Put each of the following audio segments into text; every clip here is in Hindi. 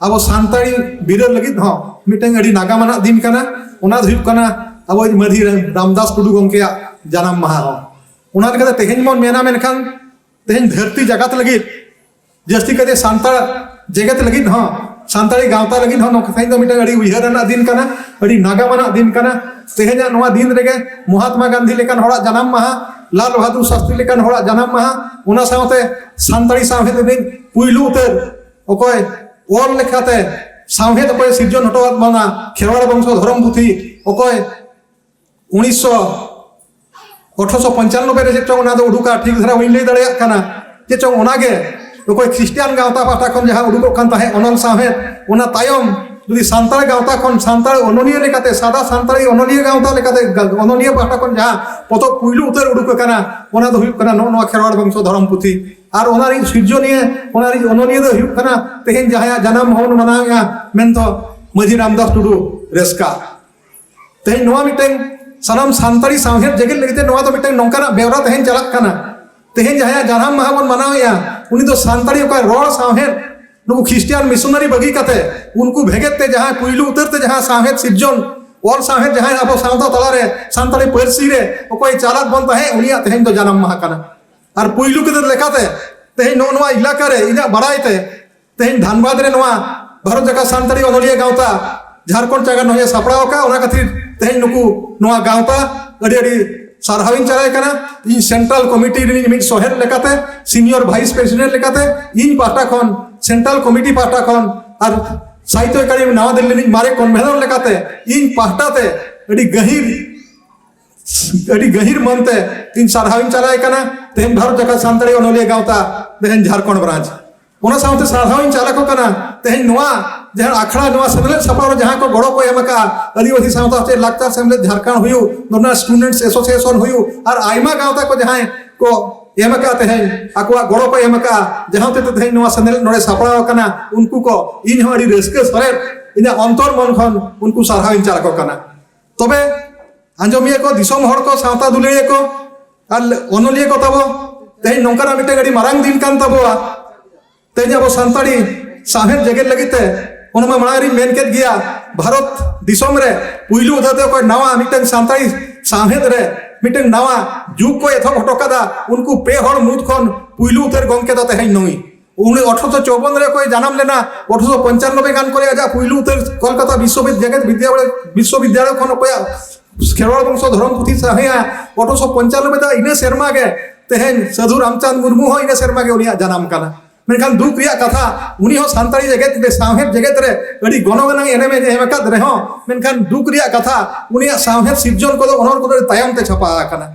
अब सानताड़ी बिरल लगित हो मिटन अड़ी नागामाना दिन कना ओना हुयुग कना अब माधी रामदास टुडू गंके जानाम माहा हो ओना लेकाते तेहेन मन मेना मेनखान तेहेन धरती जगत लगित जस्ती कते सानताड़ जगत लगित हो सानताड़ी गावता लगित हो नोकथाइन दो मिटन अड़ी उयहारना दिन कना अड़ी नागामाना दिन कना तेहेना नोआ दिन रेगे महात्मा गांधी लेकान होड़ा जानाम माहा लाल बहादुर शास्त्री लेकान होड़ा जानाम माहा ओना सावते सानताड़ी सावहेद दिन पुइलु उतर ओकय ओल लेखाते सावहेद ओकय सिरजन हटोआद माना खेरवाड़ वंश धर्म पुथी ओकय 1895 रे जेचों ओना दो उडुका ठीक धरा हुई लई दाड़ेया काना जेचों ओनागे ओकय ख्रिस्टियान गावता पाटा खन जहां उडुकोग कान ताहे अनल सावहेद ओना तायम जुदी सानताड़ गावता खन सानताड़ अनलिया लेकाते सादा सानताड़ी अनलिया गावता लेकाते अनलिया पाटा खन जहां पतो पुइलु उतर उडुक काना ओना दो हुयुग काना नोआ खेरवाड़ वंश धर्म पुथी और ओनारी सिरजनिया ओनारी अनलिया दो हुयुग काना तेहेन जहां जन्म होन मनाया मेन तो माजी रामदास टुडू रेस्का तेहेन नोआ मिटेन सानाम सानताड़ी सावहेद जगत लगते नोआ तो मिटेन नोंकाना बेवरा तेहेन चलाक काना तेहेन जहां जन्म माहा बन मनाया उनी तो सानताड़ी ओका रोड सावहेद नुकु ख्रिस्टियान मिशनरी बगी काते उनको भेगते जहां पुइलु उतरते जहां सावहेद सिरजन और सावहेद जहां अब सावता तलारे सानताड़ी पारसी रे ओकय चालाक बन ताहे उनिया तेहेन तो जन्म माहा काना और पुइलु के लेखाते तेहेन नोआ इलाका रे इना बड़ाइते तेहेन धानबाद रे नोआ भारत जका सानताड़ी अनलिया गावता झारखंड जागा नोया सापड़ाव का ओना खातिर तेहेन नुकु नोआ गावता अड़ी अड़ी सारहाविन चलाय काना इन सेंट्रल कमिटी रे मिट सोहेर लेकाते सीनियर वाइस प्रेसिडेंट लेकाते इन पाटा खन सेंट्रल कमिटी पाटा खन और साहित्य अकादमी नवा दिल्ली मारे कन्वेनर लेकाते इन पाटाते अड़ी गहिर मनते इन सारहाविन चलाय काना तेहेन भारत जका सानताड़ी अनलिया गावता तेहेन झारखंड ब्रांच ओना सावते सारहाविन चलाको काना तेहेन नोआ जहां आखड़ा नोआ सेमलेट सपारो जहां को गड़ो को एमका आदिवासी सावता से लाक्तार सेमलेट झारखंड हुयु नोना स्टूडेंट्स एसोसिएशन हुयु और आयमा गावता को जहां को एमका तेहेन आकवा गड़ो को एमका जहां ते तेहेन नोआ सेमलेट नोडे सपारो काना उनको को इन हड़ी रस्के सरे इना अंतर मन खन उनको सारहाविन चलाको काना तबे आंजमिया को दिसम हर को सावता दुलिया को और अनलिया को तबो तेहेन नोंकाना मिटे गड़ी मारांग दिन कान तबोआ तेहेन अब सानताड़ी सावहेद जगत लगते ओनमा मारी मेन केद गया भारत दिसम रे पुइलु उदाते को नवा मिटन सानताड़ी सावहेद रे मिटन नवा जुग को एथो हटोकादा उनको पे हर मुद खन पुइलु उतर गंके दा तेहेन नई 1854 रे कोई जन्म लेना 1895 गान करे आजा पुइलु उतर कोलकाता विश्वविद्यालय खन कोया खेरवाड़ वंश धर्म पुथी साहेया 1895 दा इने शर्मा गे तेहेन साधु रामचंद मुर्मू हो इने शर्मा गे उनिया जन्म काना मेनखान दुख रिया कथा उनी हो सानताड़ी जगत रे सावहेद जगत रे अड़ी गणगणांग एनेमे एमकाद रे हो मेनखान दुख रिया कथा उनिया सावहेद सिरजन को अनर को तायम ते छपा आकना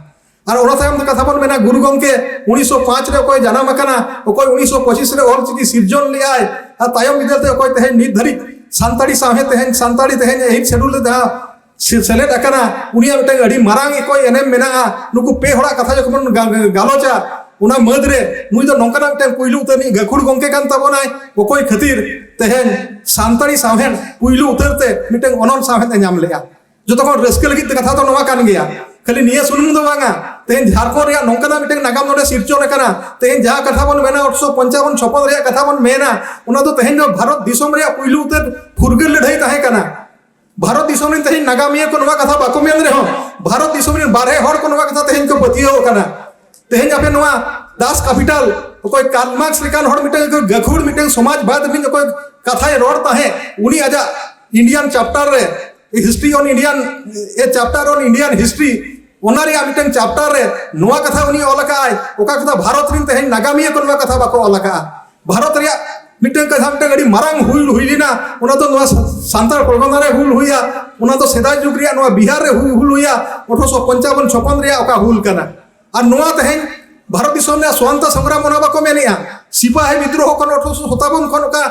और ओना तायम ते कथा बन मेना गुरु गंके 1905 रे कोई जन्म आकना ओकोय 1925 रे ऑलचिकी सिरजन लियाय आ तायम बिदलते ओकोय तेहेन नित धरी सानताड़ी सावहेद तेहेन सानताड़ी तेहेन एही शेड्यूल दा सेलेट आकना उनिया मिटे अड़ी मारांग कोई एनेम मेना नुकु पे होड़ा कथा जखमन गालोचा उना मद रे नुई तो नोंकाना मिटे पुइलु उतरनी गखुड़ गंके कान ताबोनाय ओकोय खातिर तेहेन सानताड़ी सावहेद पुइलु उतरते मिटे अनल सावहेद नाम लेया जतो को रस्के लगित कथा तो नवा कान गया खाली निया सुनुम दो बांगा तेहेन झारखंड रे नोंकाना मिटे नागाम नोडे सिरचोन काना तेहेन जहां कथा बन मेना 1855 56 रे कथा बन मेना उना तो तेहेन जो भारत दिसम रे पुइलु उतर फुरगल लड़ाई ताहे काना भारत दिसम रे तेहेन नागामिया को नवा कथा बाको मेन रे हो भारत दिसम रे बारे हर को नवा कथा तेहेन को पतियो काना तेहेन आपे नोआ दास कैपिटल कोई कार्ल मार्क्स लेकान हर मिटे गखुड़ मिटे समाजवाद बिन कोई कथाय रोड ताहे उनी आजा इंडियन चैप्टर रे history on Indian A chapter on Indian history ओना रे मिटे चैप्टर रे नोआ कथा उनी ओलका आय ओका कथा भारत रिन तेहेन नागामिया को नोआ कथा बाको ओलका भारत रे मिटे कथा मिटे गड़ी मारांग हुल हुइलिना ओना तो नोआ सांताल परगना रे हुल हुइया ओना तो सेदाय जुग रे नोआ बिहार रे हुल हुइया 1855 56 रे ओका हुल कना और नोआ तेहेन भारत दिसम ने स्वांत संग्राम मना बाको मेनिया सिपाही विद्रोह खन 1857 खन का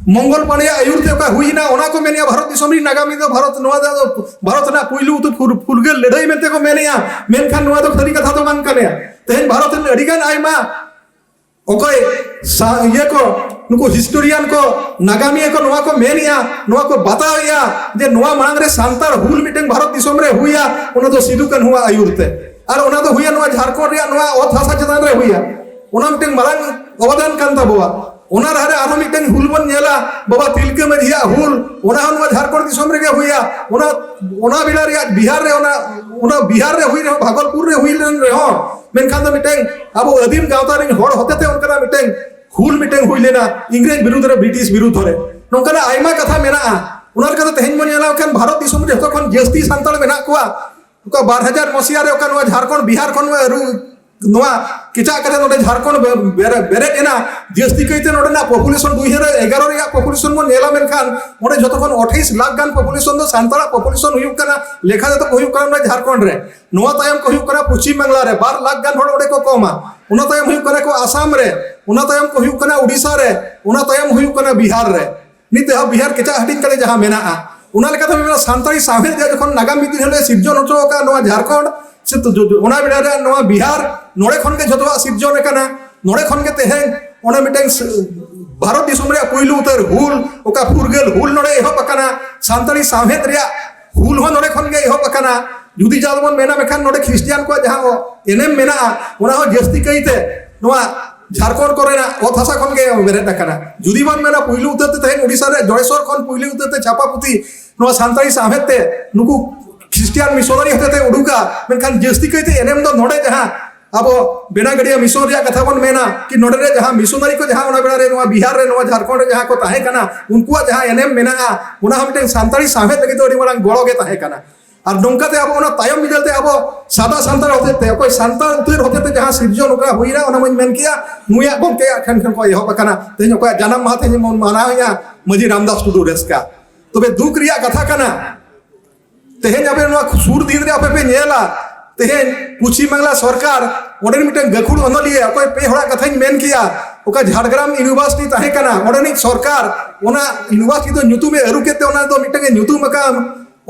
मंगल पांड्या आयुर ते का हुइना ओना को मेनिया भारत दिसम री नागामी दो भारत नोआ दो भारत ना पुइलु तो फुरगल लड़ाई मेते को मेनिया मेनखान नोआ तो खरी कथा तो मान कने तेहेन भारत ने अडिगान आइमा ओकोय ये को नुको हिस्टोरियन को नागामी को नोआ को मेनिया नोआ को बताया जे नोआ मांग रे सांतार हुल मिटेन भारत दिसम रे हुइया ओना तो सिदु कन हुआ आयुरते और ओना तो हुइया नोआ झारखंड रे नोआ ओथ भाषा चतान रे हुइया ओना मिटेन मारांग अवदान कान ताबोआ ओना रहारे आरो मिटन हुल बन नेला बाबा तिलके मझिया हुल ओना हन झारखंड दिसम रे हुइया ओना बिला रे बिहार रे ओना बिहार रे हुइ रे भागलपुर रे हुइ रे हो मेनखान दो मिटन अब आदिम गावता रे होड़ होते ते उनका मिटन हुल मिटन हुइ लेना इंग्रेज विरुद्ध रे ब्रिटिश विरुद्ध रे नोकना आयमा कथा मेना ओना कथा तेहन मन नेला खान भारत दिसम रे जतो खन जस्ती सांताल मेना कोआ उका 2000 मसिया रे ओका झारखंड बिहार खन नोआ किचा कथे नोडे झारखंड बेरेट एना जस्ती कइते नोडे ना पॉपुलेशन 2011 रे पॉपुलेशन मन नेला मेनखान ओडे जतखन 28 लाख गान पॉपुलेशन दो सांताला पॉपुलेशन हुयु कना लेखा जतो हुयु कना झारखंड रे नोआ तायम को हुयु कना पश्चिम बांग्ला रे 12 लाख गान होड़ ओडे को कमा उना तायम हुयु कना को आसाम रे उना तायम को हुयु कना उड़ीसा रे उना तायम हुयु कना बिहार रे निते हा बिहार किचा हटिन करे जहां मेना उना लेका मेना सांताली साहेब जखन नागाम मिदिन हले सिरजन होचो का नोआ झारखंड से तो ओना बिड़ा रे नोआ बिहार नोड़े खन के जतवा सिरजन कना नोड़े खन के तेहेन ओना मिटें भारत दिसम रे पुइलु उतर हुल ओका फुरगेल हुल नोड़े एहो पकना सांताली साहेब रे हुल हो नोड़े खन के एहो पकना जुदी जालमन मेना मेखान नोड़े क्रिश्चियन को जहां एनेम मेना ओना हो जस्ती कइते नोआ झारखंड कोरेना ओ थासा खन के बेरे टकना जुदी बन मेना पुइलु उतर ते तेहेन ओडिसा रे जयसर खन पुइलु उतर ते छापापुती नोआ सांताली साहेब ते नुकु क्रिश्चियन मिशनरी होते थे उड़ूका मेनखान जस्ती कइते एनेम दो नोड़े जहां अब बेना गड़िया मिशन रे कथा बन मेना कि नोड़े रे जहां मिशनरी को जहां ओना बेड़ा रे नोआ बिहार रे नोआ झारखंड रे जहां को ताहे कना उनकुआ जहां एनेम मेना ओना हमटे सांताली साहेब लगे तो अडी मारांग गोड़ो गे ताहे कना और नोंकाते अब ओना तायम मिदलते अब सादा सांताल होते थे कोई सांताल उतर होते थे जहां सिरजन ओका हुइरा ओना मन मेन किया नुया गोमके खन खन को एहो बकना तेन को जन्म माथे मन मानाया मजी रामदास टुडू रेस्का तबे दुख रिया कथा कना तेहेन अबे नोआ सुर दिन रे अपे पे नेला तेहेन पश्चिम बांग्ला सरकार ओडे मिटन गखुड़ अनलिए अकोय पे होड़ा कथाई मेन किया ओका झारग्राम यूनिवर्सिटी ताहे कना ओडे सरकार ओना यूनिवर्सिटी तो न्युतुम में अरु केते ओना तो मिटन न्युतुम का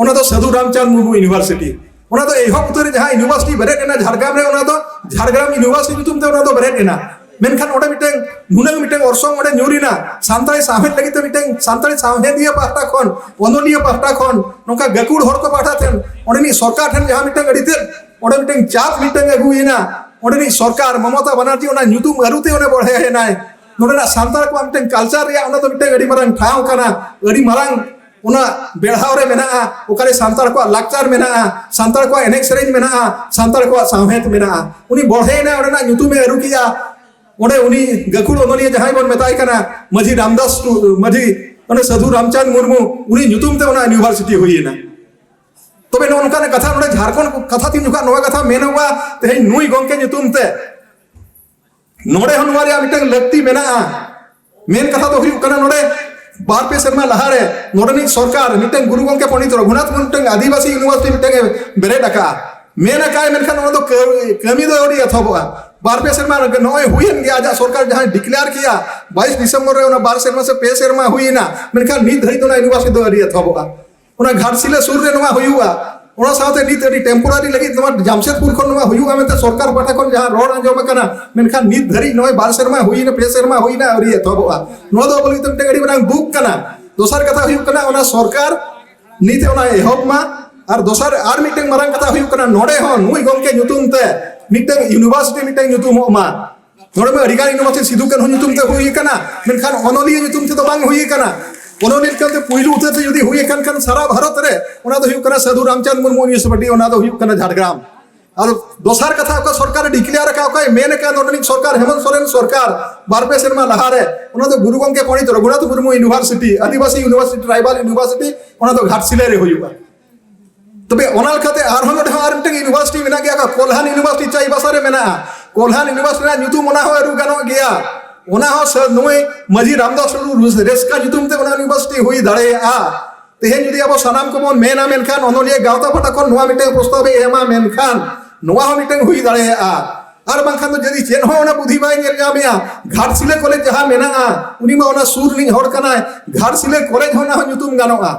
ओना तो साधु रामचंद्र मुर्मू यूनिवर्सिटी ओना तो एहो उतर जहां यूनिवर्सिटी बेरेट एना झारग्राम रे ओना तो झारग्राम यूनिवर्सिटी न्युतुम ते ओना तो बेरेट एना मेनखान ओडे मिटन नुनंग मिटन ओरसोंग ओडे न्यूरिना सांताली साहेब लगी तो मिटन सांताली साहेब दिया पाहटा खन ओनोलिया पाहटा खन नोका गकुड़ होड़ को पाहटा थेन ओडे नि सरकार ठन जहां मिटन अडिते ओडे मिटन चाप मिटन अगुइना ओडे नि सरकार ममता बनर्जी ओना न्युतुम अरुते ओने बढ़े हेनाय नोडे सांताल को मिटन कल्चर रे ओना तो मिटन अडी मारंग ठाव कना अडी मारंग ओना बेढ़ाव रे मेना ओकारे सांताल को लाक्चर मेना सांताल को एनेक सेरेंज मेना सांताल को साहेब मेना उनी बढ़े ना ओडे ना न्युतुम में अरु किया ओडे उनी गकुड़ ओनलिया जहां बन मेताय कना मजी रामदास मजी ओने साधु रामचंद्र मुर्मू उनी न्युतुम ते ओना यूनिवर्सिटी हुइना तबे नोनका ने कथा नोडे झारखंड कथा तीन जुका नोवा कथा मेनवा ते नुई गोंके न्युतुम ते नोडे हनुवारिया मिटन लक्ति मेना मेन कथा तो हुइ कना नोडे बार पे शर्मा लहारे नोडनी सरकार मिटन गुरु गोंके पंडित रघुनाथ मुर्मू आदिवासी यूनिवर्सिटी मिटन बेरे डका मेना काय मेनखान ओना तो कमी दो ओडी अथबा बार पे शर्मा नय हुईन गया जा सरकार जहां डिक्लेयर किया 22 दिसंबर रे ओना 12 शर्मा से पे शर्मा हुईना मेनखान नित धरि तो यूनिवर्सिटी दो अडी अथबा ओना घाटसिले सुर रे नवा हुयुआ ओना साथे नित अडी टेम्पोररी लगी तमा जामशेदपुर खन नवा हुयुआ मेते सरकार पाठा खन जहां रोड अंजम कना मेनखान नित धरि नय 12 शर्मा हुईना पे शर्मा हुईना अडी अथबा नो दो बोली तम टेगड़ी बरांग दुख कना दोसर कथा हुयु कना ओना सरकार नित ओना एहब मा और दोसर आर मिटिंग मारंग कथा हुयु कना नोडे हो नुई गोंके न्युतुम ते मिटन यूनिवर्सिटी मिटन न्युतुम मा नोडे में अडिगान यूनिवर्सिटी सिधु कन न्युतुम ते हुई कना मेनखान ओनोलिया न्युतुम ते तो बांग हुई कना ओनोलिया कते पुइलु उते ते जदी हुई कन सारा भारत रे ओना तो हुयु कना साधु रामचंद्र मुर्मू यूनिवर्सिटी ओना तो हुयु कना झारग्राम और दोसर कथा को सरकार डिक्लेयर का को मेन का नोडनी सरकार हेमंत सोरेन सरकार बारपे शर्मा लहारे ओना तो गुरु गोंके पंडित रघुनाथ मुर्मू यूनिवर्सिटी आदिवासी यूनिवर्सिटी ट्राइबल यूनिवर्सिटी ओना तो घाटसिले रे हुयुआ तबे ओनाल खाते आर हम आर मिटन यूनिवर्सिटी मेना गया कोल्हान यूनिवर्सिटी चाई बासारे मेना कोल्हान यूनिवर्सिटी ना न्युतुम ओना हो अरु गानो गया ओना हो स नुई मजी रामदास रेस्का न्युतुम ते ओना यूनिवर्सिटी हुई दाड़े आ तेहेन जदी अब सनाम को मन मेना मेनखान ओनलिया गावता फटा खन नोआ मिटन प्रस्ताव एमा मेनखान नोआ हो मिटन हुई दाड़े आ आर बांखान तो जदी चेन हो ओना बुद्धि बाय नेल जामिया घाटसिले कॉलेज जहां मेना उनी मा ओना सुर नि होड़ कना घाटसिले कॉलेज होना न्युतुम गानोआ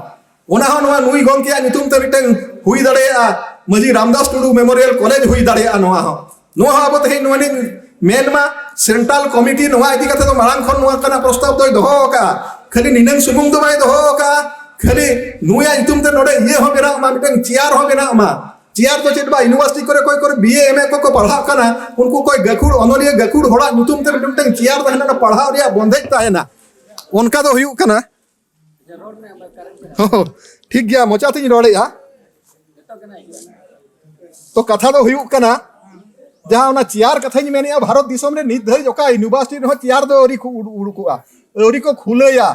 ओना हो नोआ नुई गोंके न्युतुम ते मिटन हुई दाड़े मजी रामदास टुडू मेमोरियल कॉलेज हुई दाड़े नोआ हो अब तेहेन नोनी मेन मा सेंट्रल कमिटी नोआ इदी कथे तो मांग खन नोआ कना प्रस्ताव तो दोहो का खाली निनंग सुमुंग तो बाय दोहो का खाली नुया न्युतुम ते नोडे ये हो बेना मा मिटन चेयर हो बेना मा चेयर तो चेट बा यूनिवर्सिटी करे कोई करे बीए एमए को पढ़ाव कना उनको कोई गखुड़ अनोलिया गखुड़ होड़ा नुतुम ते मिटुम चेयर तहना पढ़ाव रिया बंधेज ताहेना उनका तो हुयुग कना ठीक गया मोचा तीन रोड़ेया तो कथा तो हुयुग कना जहाँ उना चेयर कथा मेने भारत दिसम रे नित धरि जोका यूनिवर्सिटी रे चेयर दो ओरी उड़ुकुआ ओरी को खुलेया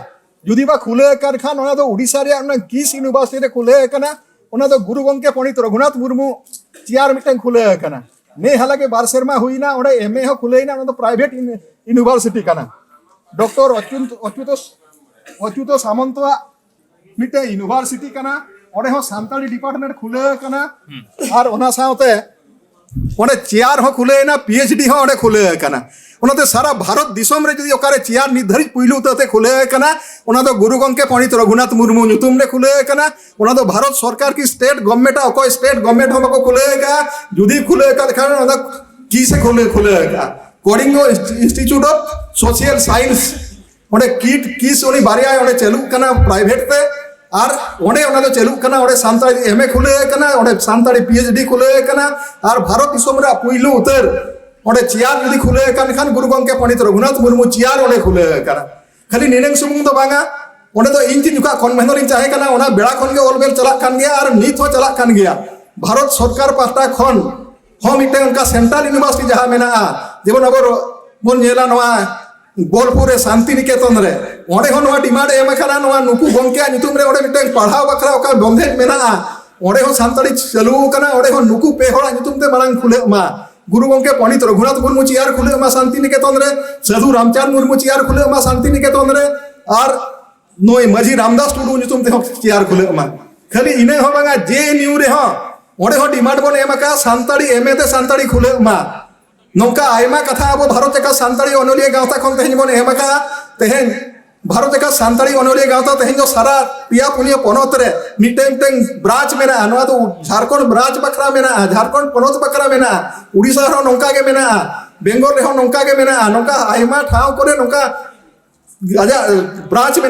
जुदी बा खुले कर खान ओना तो उड़ीसा रे ओना किस यूनिवर्सिटी रे खुले कना ओना तो गुरु गंके पंडित रघुनाथ मुर्मू चेयर मिटन खुले कना ने हाला के बार शर्मा हुईना ओडे एमए हो खुलेना ओना तो प्राइवेट यूनिवर्सिटी कना डॉक्टर अच्युत सामंत मिटे यूनिवर्सिटी कना ओडे हो सानताली डिपार्टमेंट खुले कना और ओना साउते ओडे चेयर हो खुलेना पीएचडी हो ओडे खुले कना ओनाते सारा भारत दिसम रे जदि ओकारे चेयर निर्धारित पुइलु तते खुले कना ओना तो गुरु गंके पंडित रघुनाथ मुर्मू नुतुम रे खुले कना ओना तो भारत सरकार की स्टेट गवर्नमेंट ओको स्टेट गवर्नमेंट हो को खुलेगा जुदी खुले का खान ओना की से खुलेगा कोडिंगो इंस्टीट्यूट ऑफ सोशल साइंस ओडे किट किस ओनी बारिया ओडे चलु कना प्राइवेट पे और ओडे ओना तो चलु कना ओडे सानताली एमए खुले कना ओडे सानताली पीएचडी खुले कना और भारत दिसम रे पुइलु उतर ओडे चेयर जुदी खुले खान गुरु गंके पंडित रघुनाथ मुर्मू चेयर ओडे खुले कना खाली निनेंग सुमुंग दो बांगा ओडे तो इन तीन जुका कन्वेनर इन चाहे कना ओना बेड़ा खन के ओलबेल चला कान गया और नीत हो चला कान गया भारत सरकार पास्टा खन हो मिटे उनका सेंट्रल यूनिवर्सिटी जहां मेना जेबन अगर बोन नेला नवा बोलपुर रे शांति निकेतन रे ओडे हो नवा डिमांड एम खाना नवा नुकु गंके नितुम रे ओडे मिटे पढ़ाव बखरा ओका बंधेज मेना ओडे हो सानताली चलु कना ओडे हो नुकु पे होड़ा नितुम ते मांग खुले मा गुरु गंके पंडित रघुनाथ मुर्मू चेयर खुले मा शांति निकेतन रे साधु रामचंद्र मुर्मू चेयर खुले मा शांति निकेतन रे और नोय माझी रामदास टुडू नितुम ते चेयर खुले मा खाली इने हो बांगा जे न्यू रे हो ओडे हो डिमांड बोन एमका सानताली एमए ते सानताली खुले मा नौका आयमा कथा अब भारत का सानताली अनोलिया गावता खन तेहन बोन एमका तेहन भारत का सानताली अनोलिया गावता तेहन जो सारा पिया पुनिया पनत रे मिटेम टेंग ब्रांच मेना नवा तो झारखंड ब्रांच बखरा मेना झारखंड पनत बखरा मेना उड़ीसा रो नौका के मेना बेंगल रे हो नौका के मेना नौका आयमा ठाव करे नौका ब्रांच मेना